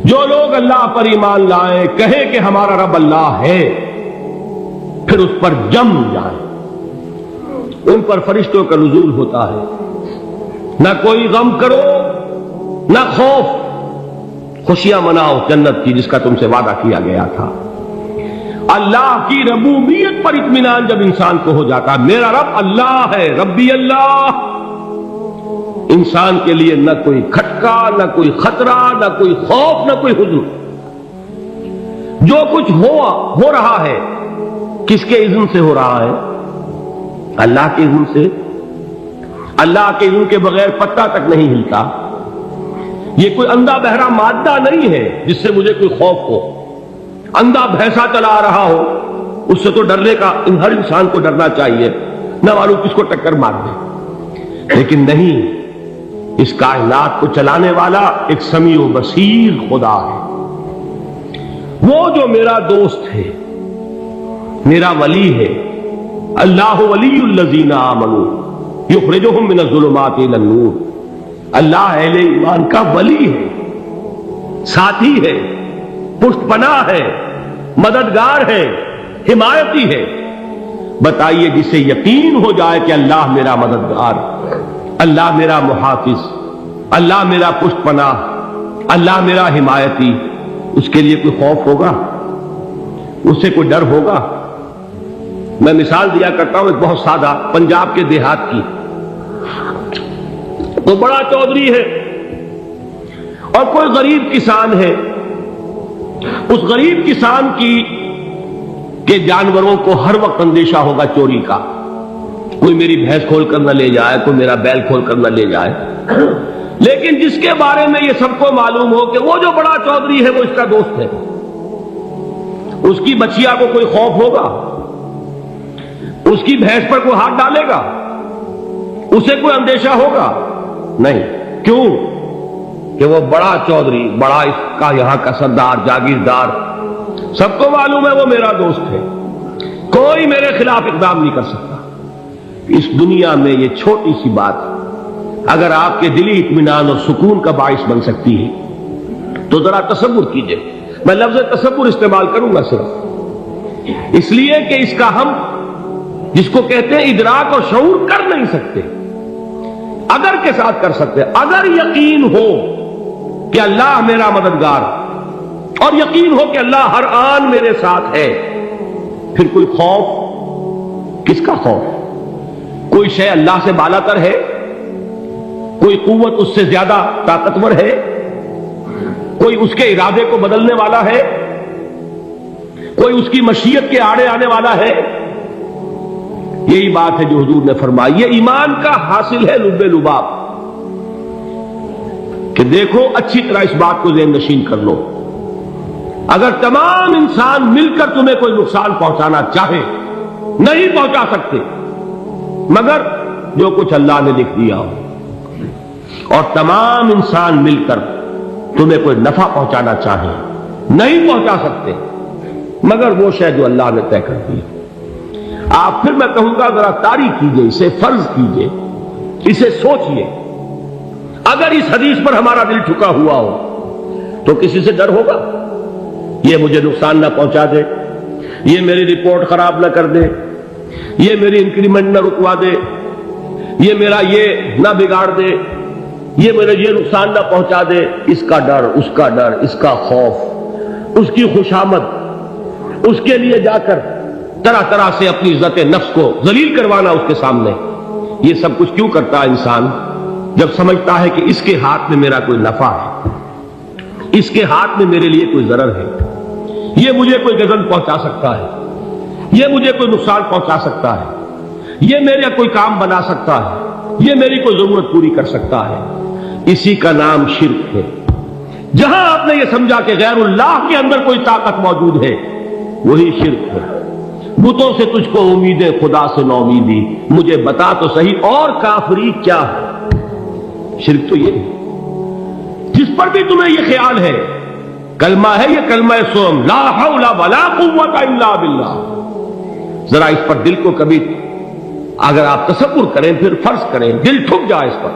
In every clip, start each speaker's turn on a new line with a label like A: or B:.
A: جو لوگ اللہ پر ایمان لائیں، کہیں کہ ہمارا رب اللہ ہے، پھر اس پر جم جائیں، ان پر فرشتوں کا نزول ہوتا ہے، نہ کوئی غم کرو نہ خوف، خوشیاں مناؤ جنت کی جس کا تم سے وعدہ کیا گیا تھا۔ اللہ کی ربوبیت پر اطمینان جب انسان کو ہو جاتا، میرا رب اللہ ہے، ربی اللہ، انسان کے لیے نہ کوئی کھٹکا، نہ کوئی خطرہ، نہ کوئی خوف، نہ کوئی حزن۔ جو کچھ ہو رہا ہے کس کے اذن سے ہو رہا ہے؟ اللہ کے اذن سے۔ اللہ کے اذن کے بغیر پتہ تک نہیں ہلتا۔ یہ کوئی اندھا بہرا مادہ نہیں ہے جس سے مجھے کوئی خوف ہو۔ اندھا بھینسا چلا رہا ہو اس سے تو ڈرنے کا ہر انسان کو ڈرنا چاہیے، نہ معلوم کس کو ٹکر مار دے، لیکن نہیں، اس کائنات کو چلانے والا ایک سمیع و بصیر خدا ہے۔ وہ جو میرا دوست ہے، میرا ولی ہے، اللہ ولی الذین آمنوا یخرجہم من الظلمات الی النور، اللہ اہل ایمان کا ولی ہے، ساتھی ہے، پشت پناہ ہے، مددگار ہے، حمایتی ہے۔ بتائیے جسے یقین ہو جائے کہ اللہ میرا مددگار، اللہ میرا محافظ، اللہ میرا پشت پناہ، اللہ میرا حمایتی، اس کے لیے کوئی خوف ہوگا؟ اس سے کوئی ڈر ہوگا؟ میں مثال دیا کرتا ہوں ایک بہت سادہ، پنجاب کے دیہات کی۔ تو بڑا چودھری ہے اور کوئی غریب کسان ہے، اس غریب کسان کے جانوروں کو ہر وقت اندیشہ ہوگا چوری کا، کوئی میری بھینس کھول کر نہ لے جائے، کوئی میرا بیل کھول کر نہ لے جائے۔ لیکن جس کے بارے میں یہ سب کو معلوم ہو کہ وہ جو بڑا چودھری ہے وہ اس کا دوست ہے، اس کی بچیا کو کوئی خوف ہوگا؟ اس کی بھینس پر کوئی ہاتھ ڈالے گا؟ اسے کوئی اندیشہ ہوگا؟ نہیں۔ کیوں؟ کہ وہ بڑا چودھری، بڑا اس کا یہاں کا سردار، جاگیردار، سب کو معلوم ہے وہ میرا دوست ہے، کوئی میرے خلاف اقدام نہیں کر سکتا۔ اس دنیا میں یہ چھوٹی سی بات اگر آپ کے دلی اطمینان اور سکون کا باعث بن سکتی ہے تو ذرا تصور کیجئے۔ میں لفظ تصور استعمال کروں گا صرف اس لیے کہ اس کا ہم جس کو کہتے ہیں ادراک اور شعور کر نہیں سکتے، اگر کے ساتھ کر سکتے۔ اگر یقین ہو کہ اللہ میرا مددگار اور یقین ہو کہ اللہ ہر آن میرے ساتھ ہے، پھر کوئی خوف؟ کس کا خوف؟ کوئی شے اللہ سے بالا تر ہے؟ کوئی قوت اس سے زیادہ طاقتور ہے؟ کوئی اس کے ارادے کو بدلنے والا ہے؟ کوئی اس کی مشیت کے آڑے آنے والا ہے؟ یہی بات ہے جو حضور نے فرمائی، یہ ایمان کا حاصل ہے لب لباب، کہ دیکھو اچھی طرح اس بات کو ذہن نشین کر لو، اگر تمام انسان مل کر تمہیں کوئی نقصان پہنچانا چاہے نہیں پہنچا سکتے، مگر جو کچھ اللہ نے لکھ دیا ہو، اور تمام انسان مل کر تمہیں کوئی نفع پہنچانا چاہے نہیں پہنچا سکتے، مگر وہ شے جو اللہ نے طے کر دی۔ آپ پھر میں کہوں گا ذرا طاری کیجئے، اسے فرض کیجئے، اسے سوچئے، اگر اس حدیث پر ہمارا دل ٹھکا ہوا ہو تو کسی سے ڈر ہوگا؟ یہ مجھے نقصان نہ پہنچا دے، یہ میری رپورٹ خراب نہ کر دے، یہ میری انکریمنٹ نہ رکوا دے، یہ میرا یہ نہ بگاڑ دے، یہ میرے یہ نقصان نہ پہنچا دے، اس کا ڈر، اس کا ڈر، اس کا خوف، اس کی خوشامد، اس کے لیے جا کر طرح طرح سے اپنی عزت نفس کو ذلیل کروانا اس کے سامنے۔ یہ سب کچھ کیوں کرتا ہے انسان؟ جب سمجھتا ہے کہ اس کے ہاتھ میں میرا کوئی نفع ہے، اس کے ہاتھ میں میرے لیے کوئی ضرر ہے، یہ مجھے کوئی غضب پہنچا سکتا ہے، یہ مجھے کوئی نقصان پہنچا سکتا ہے، یہ میرا کوئی کام بنا سکتا ہے، یہ میری کوئی ضرورت پوری کر سکتا ہے، اسی کا نام شرک ہے۔ جہاں آپ نے یہ سمجھا کہ غیر اللہ کے اندر کوئی طاقت موجود ہے، وہی شرک ہے۔ بتوں سے تجھ کو امیدیں، خدا سے نو امیدی، مجھے بتا تو صحیح اور کافری کیا ہے؟ شرک تو یہ ہے۔ جس پر بھی تمہیں یہ خیال ہے کلمہ ہے، یہ کلمہ سوم، لا حول ولا قوت الا باللہ، ذرا اس پر دل کو کبھی اگر آپ تصور کریں، پھر فرض کریں، دل ٹھک جائے، اس پر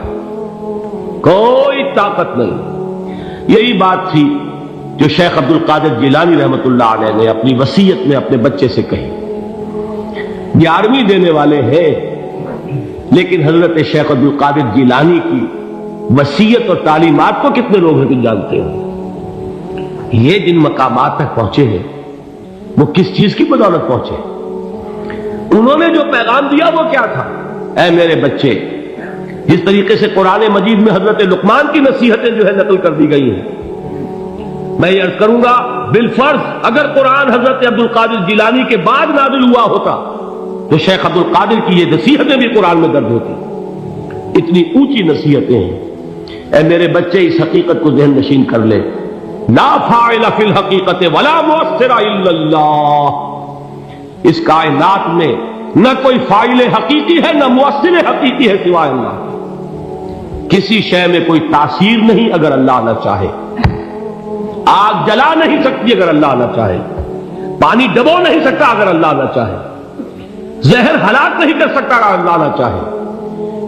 A: کوئی طاقت نہیں۔ یہی بات تھی جو شیخ عبد القادر جیلانی رحمۃ اللہ علیہ نے اپنی وصیت میں اپنے بچے سے کہی. 11ویں دینے والے ہیں، لیکن حضرت شیخ عبد القادر جیلانی کی وصیت اور تعلیمات کو کتنے لوگ ہیں کہ جانتے ہیں؟ یہ جن مقامات تک پہنچے ہیں وہ کس چیز کی بدولت پہنچے؟ انہوں نے جو پیغام دیا وہ کیا تھا؟ اے میرے بچے، جس طریقے سے قرآن مجید میں حضرت لقمان کی نصیحتیں جو ہے نقل کر دی گئی ہیں، میں یہ عرض کروں گا بالفرض اگر قرآن حضرت عبد القادر جیلانی کے بعد نازل ہوا ہوتا تو شیخ عبد القادر کی یہ نصیحتیں بھی قرآن میں درج ہوتی. اتنی اونچی نصیحتیں ہیں. اے میرے بچے، اس حقیقت کو ذہن نشین کر لے، لا فاعل فی الحقیقت ولا مؤثر الا اللہ. اس کائنات میں نہ کوئی فاعل حقیقی ہے نہ مؤثر حقیقی ہے سوائے اللہ. کسی شے میں کوئی تاثیر نہیں اگر اللہ نہ چاہے. آگ جلا نہیں سکتی اگر اللہ نہ چاہے. پانی ڈبو نہیں سکتا اگر اللہ نہ چاہے. زہر ہلاک نہیں کر سکتا اگر اللہ نہ چاہے.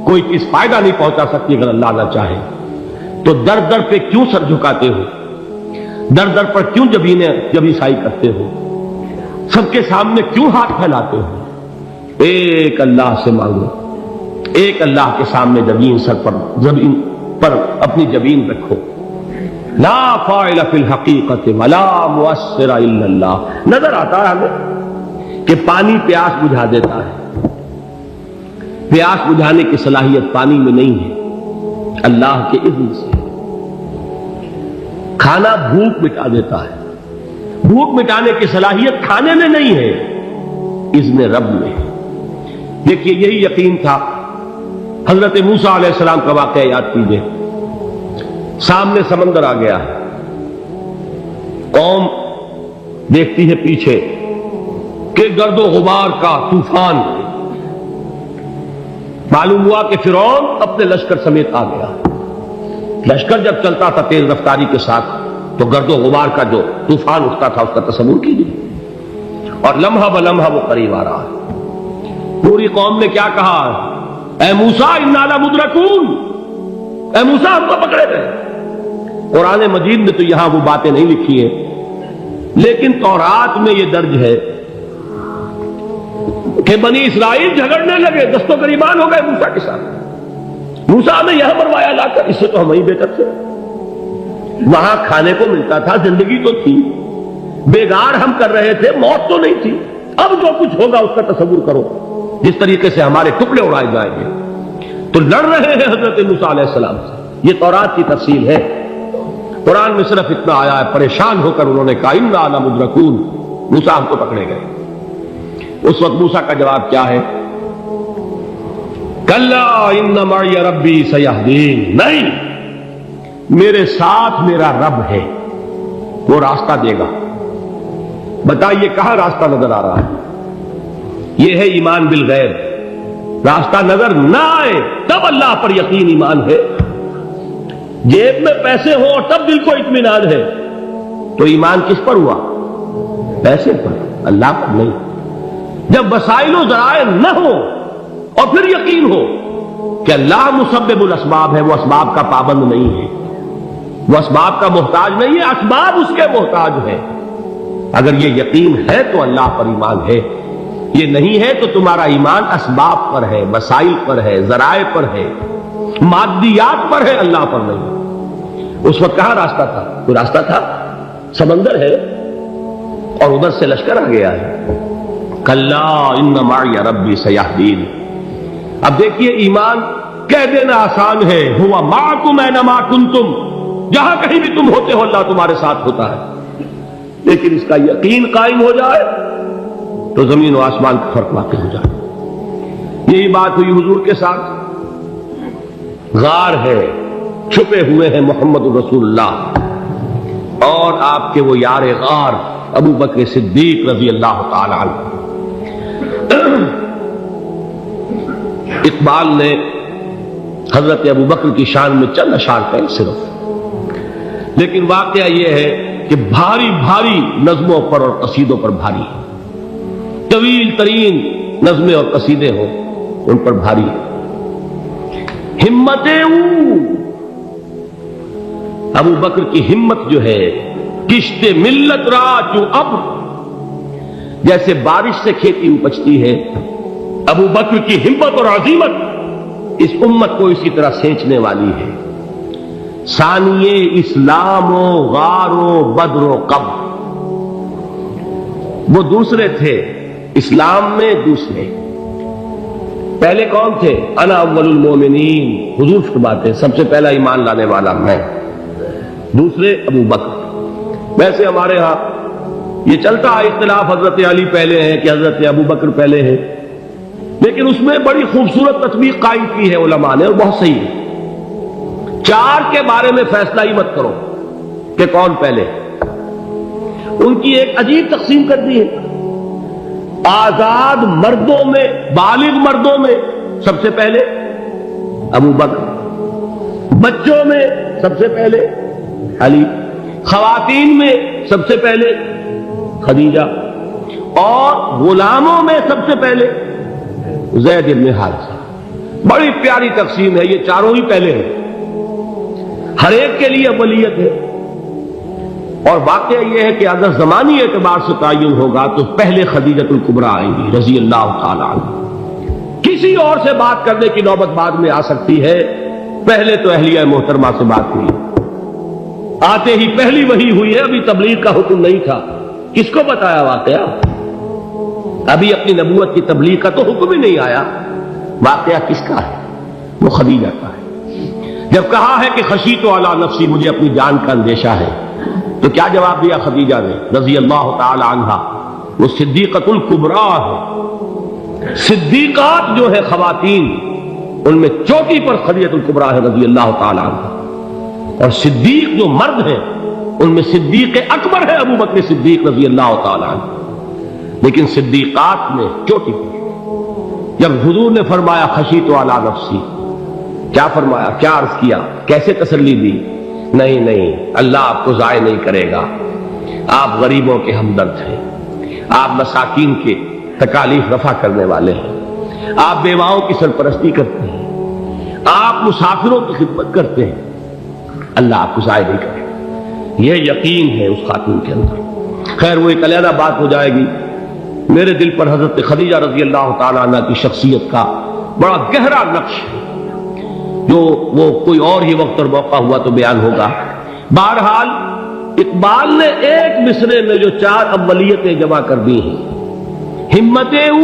A: کوئی چیز فائدہ نہیں پہنچا سکتی اگر اللہ نہ چاہے. تو در در پہ کیوں سر جھکاتے ہو؟ در در پر کیوں جبیں سائی کرتے ہو؟ سب کے سامنے کیوں ہاتھ پھیلاتے ہو؟ ایک اللہ سے مانگو. ایک اللہ کے سامنے زمین پر اپنی جبین رکھو. لا فاعل فی الحقیقت ولا مؤثر الا اللہ. نظر آتا ہے ہمیں کہ پانی پیاس بجھا دیتا ہے. پیاس بجھانے کی صلاحیت پانی میں نہیں ہے، اللہ کے اذن سے. کھانا بھوک مٹا دیتا ہے. بھوک مٹانے کی صلاحیت کھانے میں نہیں ہے، اذن رب میں. دیکھیے یہی یقین تھا. حضرت موسیٰ علیہ السلام کا واقعہ یاد کیجئے. سامنے سمندر آ گیا ہے. قوم دیکھتی ہے پیچھے کہ گرد و غبار کا طوفان. معلوم ہوا کہ فرعون اپنے لشکر سمیت آ گیا. لشکر جب چلتا تھا تیز رفتاری کے ساتھ تو گرد و غبار کا جو طوفان اٹھتا تھا اس کا تصور کیجیے. اور لمحہ بلمحہ وہ قریب آ رہا ہے. پوری قوم نے کیا کہا؟ اے موسیٰ انا لمدرکون. اے موسیٰ ہم کو پکڑے گئے. قرآن مجید میں تو یہاں وہ باتیں نہیں لکھی ہیں، لیکن تورات میں یہ درج ہے کہ بنی اسرائیل جھگڑنے لگے، دست و گریبان ہو گئے موسیٰ کے ساتھ. موسیٰ ہمیں یہاں مروایا لا کر، اس سے تو ہم ہی بہتر تھے. وہاں کھانے کو ملتا تھا، زندگی تو تھی، بیگار ہم کر رہے تھے، موت تو نہیں تھی. اب جو کچھ ہوگا اس کا تصور کرو، جس طریقے سے ہمارے ٹکڑے اڑائے جائیں گے. تو لڑ رہے ہیں حضرت موسیٰ علیہ السلام سے. یہ تورات کی تفصیل ہے. قرآن میں صرف اتنا آیا ہے، پریشان ہو کر انہوں نے کہا انا لمدرکون. موسیٰ ہم کو پکڑے گئے. اس وقت موسیٰ کا جواب کیا ہے؟ کلا ان معی ربی سیہدین. نہیں، میرے ساتھ میرا رب ہے، وہ راستہ دے گا. بتائیے کہاں راستہ نظر آ رہا ہے؟ یہ ہے ایمان بالغیب. راستہ نظر نہ آئے تب اللہ پر یقین ایمان ہے. جیب میں پیسے ہوں اور تب دل کو اطمینان ہے تو ایمان کس پر ہوا؟ پیسے پر، اللہ پر نہیں. جب وسائل و ذرائع نہ ہو اور پھر یقین ہو کہ اللہ مسبب الاسباب ہے، وہ اسباب کا پابند نہیں ہے، وہ اسباب کا محتاج نہیں ہے، اسباب اس کے محتاج ہے. اگر یہ یقین ہے تو اللہ پر ایمان ہے. یہ نہیں ہے تو تمہارا ایمان اسباب پر ہے، وسائل پر ہے، ذرائع پر ہے، مادیات پر ہے، اللہ پر نہیں. اس وقت کہاں راستہ تھا؟ کوئی راستہ تھا؟ سمندر ہے اور ادھر سے لشکر آ گیا ہے. کلا ان معی ربی سیہدین. اب دیکھیے ایمان کہہ دینا آسان ہے، ہوا معکم اینما کنتم. جہاں کہیں بھی تم ہوتے ہو اللہ تمہارے ساتھ ہوتا ہے. لیکن اس کا یقین قائم ہو جائے تو زمین و آسمان کا فرق واقع ہو جائے. یہی بات ہوئی حضور کے ساتھ. غار ہے، چھپے ہوئے ہیں محمد رسول اللہ اور آپ کے وہ یار غار ابو بکر صدیق رضی اللہ تعالی عنہ. اقبال نے حضرت ابو بکر کی شان میں چند اشعار کہے صرف، لیکن واقعہ یہ ہے کہ بھاری بھاری نظموں پر اور قصیدوں پر بھاری، طویل ترین نظمیں اور قصیدے ہوں ان پر بھاری. ہمتیں ابو بکر کی ہمت جو ہے کشت ملت را چوں ابر، جیسے بارش سے کھیتی اپجتی ہے، ابو بکر کی ہمت اور عزیمت اس امت کو اسی طرح سینچنے والی ہے۔ ثانیے اسلام و غار و بدر و قبر، وہ دوسرے تھے اسلام میں، دوسرے پہلے کون تھے؟ انا اول المومنین، حضور فرماتے ہیں سب سے پہلا ایمان لانے والا میں، دوسرے ابو بکر۔ ویسے ہمارے ہاں یہ چلتا ہے اختلاف، حضرت علی پہلے ہیں کہ حضرت ابو بکر پہلے ہیں، لیکن اس میں بڑی خوبصورت تطبیق قائم کی ہے علماء نے، اور بہت صحیح ہے۔ چار کے بارے میں فیصلہ ہی مت کرو کہ کون پہلے، ان کی ایک عجیب تقسیم کر دی ہے۔ آزاد مردوں میں، بالغ مردوں میں سب سے پہلے ابو بکر، بچوں میں سب سے پہلے علی، خواتین میں سب سے پہلے خدیجہ، اور غلاموں میں سب سے پہلے زید بن حارثہ۔ بڑی پیاری تقسیم ہے، یہ چاروں ہی پہلے ہیں، ہر ایک کے لیے اولیت ہے۔ اور واقعہ یہ ہے کہ اگر زمانی اعتبار سے تعین ہوگا تو پہلے خدیجہ الکبریٰ آئیں گی رضی اللہ تعالی عنہ، کسی اور سے بات کرنے کی نوبت بعد میں آ سکتی ہے، پہلے تو اہلیہ محترمہ سے بات ہوئی، آتے ہی پہلی وحی ہوئی ہے، ابھی تبلیغ کا حکم نہیں تھا، کس کو بتایا واقعہ؟ ابھی اپنی نبوت کی تبلیغ کا تو حکم ہی نہیں آیا، واقعہ کس کا ہے؟ وہ خدیجہ کا ہے۔ جب کہا ہے کہ خشیت علی نفسی، مجھے اپنی جان کا اندیشہ ہے، تو کیا جواب دیا خدیجہ نے رضی اللہ تعالی عنہا؟ وہ صدیقۃ الکبریٰ ہے، صدیقات جو ہے خواتین ان میں چوٹی پر خدیجہ الکبریٰ ہے رضی اللہ تعالی عنہا، اور صدیق جو مرد ہیں ان میں صدیق اکبر ہے ابو بکر صدیق رضی اللہ تعالی عنہ، لیکن صدیقات میں چوٹی پر۔ جب حضور نے فرمایا خشیت علی نفسی، کیا فرمایا، کیا عرض کیا، کیسے تسلی دی؟ نہیں اللہ آپ کو ضائع نہیں کرے گا، آپ غریبوں کے ہمدرد ہیں، آپ مساکین کے تکالیف رفع کرنے والے ہیں، آپ بیواؤں کی سرپرستی کرتے ہیں، آپ مسافروں کی خدمت کرتے ہیں، اللہ آپ کو ضائع نہیں کرے گا۔ یہ یقین ہے اس خاتون کے اندر۔ خیر وہ ایک علیحدہ بات ہو جائے گی۔ میرے دل پر حضرت خدیجہ رضی اللہ تعالی عنہ کی شخصیت کا بڑا گہرا نقش ہے، جو وہ کوئی اور ہی وقت اور موقع ہوا تو بیان ہوگا۔ بہرحال اقبال نے ایک مصرے میں جو چار اولیتیں جمع کر دی ہیں، ہمت او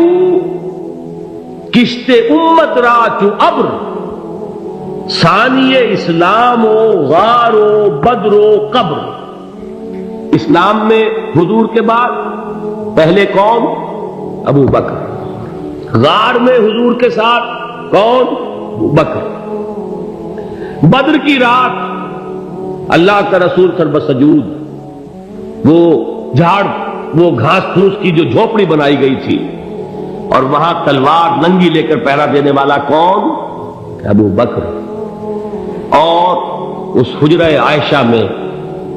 A: کشت امت را چو ابر، ثانی اسلام و غار و بدر و قبر۔ اسلام میں حضور کے بعد پہلے کون؟ ابو بکر۔ غار میں حضور کے ساتھ کون؟ ابو بکر۔ بدر کی رات اللہ کا رسول سر بسجود، وہ جھاڑ، وہ گھاس پھوس کی جو جھوپڑی بنائی گئی تھی، اور وہاں تلوار ننگی لے کر پہرا دینے والا کون؟ ابو بکر۔ اور اس حجرہ عائشہ میں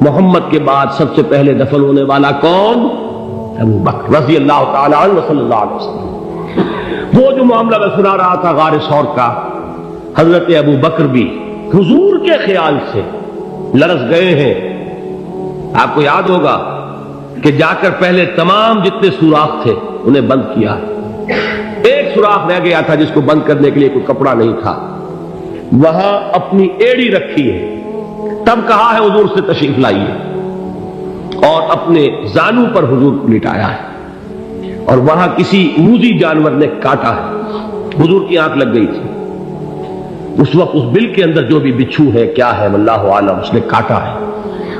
A: محمد کے بعد سب سے پہلے دفن ہونے والا کون؟ ابو بکر رضی اللہ تعالی عنہ صلی اللہ علیہ وسلم۔ وہ جو معاملہ میں سنا رہا تھا غار ثور کا، حضرت ابو بکر بھی حضور کے خیال سے لرز گئے ہیں۔ آپ کو یاد ہوگا کہ جا کر پہلے تمام جتنے سوراخ تھے انہیں بند کیا، ایک سوراخ رہ گیا تھا جس کو بند کرنے کے لیے کوئی کپڑا نہیں تھا، وہاں اپنی ایڑی رکھی ہے، تب کہا ہے حضور سے تشریف لائیے، اور اپنے زانو پر حضور کو لٹایا ہے، اور وہاں کسی موذی جانور نے کاٹا ہے، حضور کی آنکھ لگ گئی تھی، اس وقت اس بل کے اندر جو بھی بچھو ہے کیا ہے واللہ عالم، اس نے کاٹا ہے،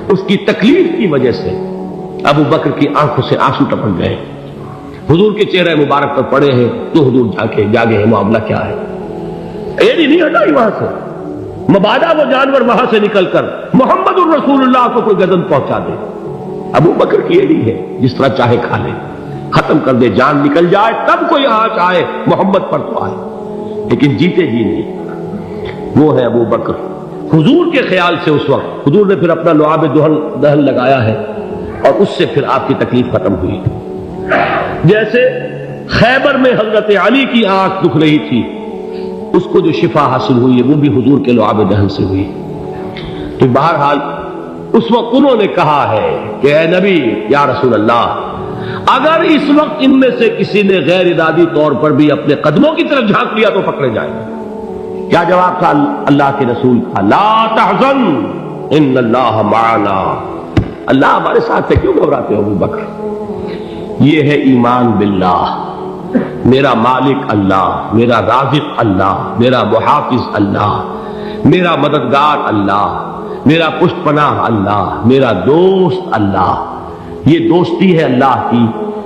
A: اس کی تکلیف کی وجہ سے ابو بکر کی آنکھوں سے آنسو ٹپک گئے، حضور کے چہرے مبارک پر پڑے ہیں، تو حضور جاگے ہیں، معاملہ کیا ہے؟ ایڑی نہیں ہٹائی وہاں سے، مبادا وہ جانور وہاں سے نکل کر محمد الرسول اللہ کو کوئی گزن پہنچا دے، ابو بکر کی ایڑی ہے، جس طرح چاہے کھا لے، ختم کر دے، جان نکل جائے تب کوئی آنچ آئے، محمد پر تو آئے، لیکن جیتے جی نہیں۔ وہ ہے ابو بکر حضور کے خیال سے۔ اس وقت حضور نے پھر اپنا لعاب دہن لگایا ہے، اور اس سے پھر آپ کی تکلیف ختم ہوئی۔ جیسے خیبر میں حضرت علی کی آنکھ دکھ رہی تھی، اس کو جو شفا حاصل ہوئی ہے وہ بھی حضور کے لعاب دہن سے ہوئی۔ تو بہرحال اس وقت انہوں نے کہا ہے کہ اے نبی یا رسول اللہ، اگر اس وقت ان میں سے کسی نے غیر ارادی طور پر بھی اپنے قدموں کی طرف جھانک لیا تو پکڑے جائیں گے۔ کیا جواب تھا اللہ کے رسول کا؟ لا تحزن ان اللہ معنا، اللہ ہمارے ساتھ ہے، کیوں گھبراتے ہو ابو بکر؟ یہ ہے ایمان باللہ، میرا مالک اللہ، میرا رازق اللہ، میرا محافظ اللہ، میرا مددگار اللہ، میرا پشت پناہ اللہ، میرا دوست اللہ۔ یہ دوستی ہے اللہ کی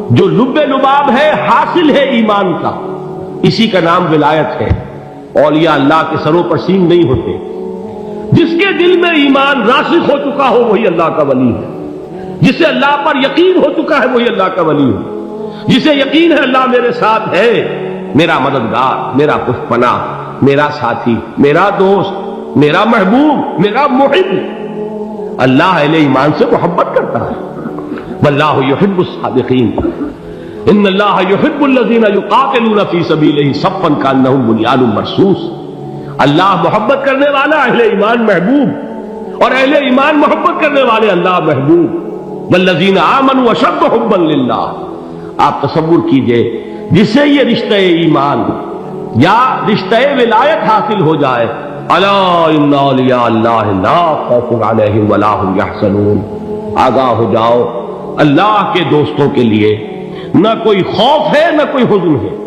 A: جو لب لباب ہے، حاصل ہے ایمان کا، اسی کا نام ولایت ہے۔ اولیاء اللہ کے سروں پر سینگ نہیں ہوتے، جس کے دل میں ایمان راسخ ہو چکا ہو وہی اللہ کا ولی ہے، جسے اللہ پر یقین ہو چکا ہے وہی اللہ کا ولی ہے، جسے یقین ہے اللہ میرے ساتھ ہے، میرا مددگار، میرا پشت پناہ، میرا ساتھی، میرا دوست، میرا محبوب، میرا محب۔ اللہ اہل ایمان سے محبت کرتا ہے۔ واللہ یحب الصادقین، ان اللہ یحب الذین یقاتلون فی سبیلہ صفا کانہم بنیان مرصوص۔ اللہ محبت کرنے والا، اہل ایمان محبوب، اور اہل ایمان محبت کرنے والے اللہ محبوب۔ والذین آمنوا اشد حبا للہ۔ آپ تصور کیجئے جسے یہ رشتہ ایمان یا رشتہ ولایت حاصل ہو جائے، الا ان اولیاء اللہ لا خوف علیہم ولا هم یحزنون، آگاہ ہو جاؤ، اللہ کے دوستوں کے لیے نہ کوئی خوف ہے نہ کوئی حزن ہے۔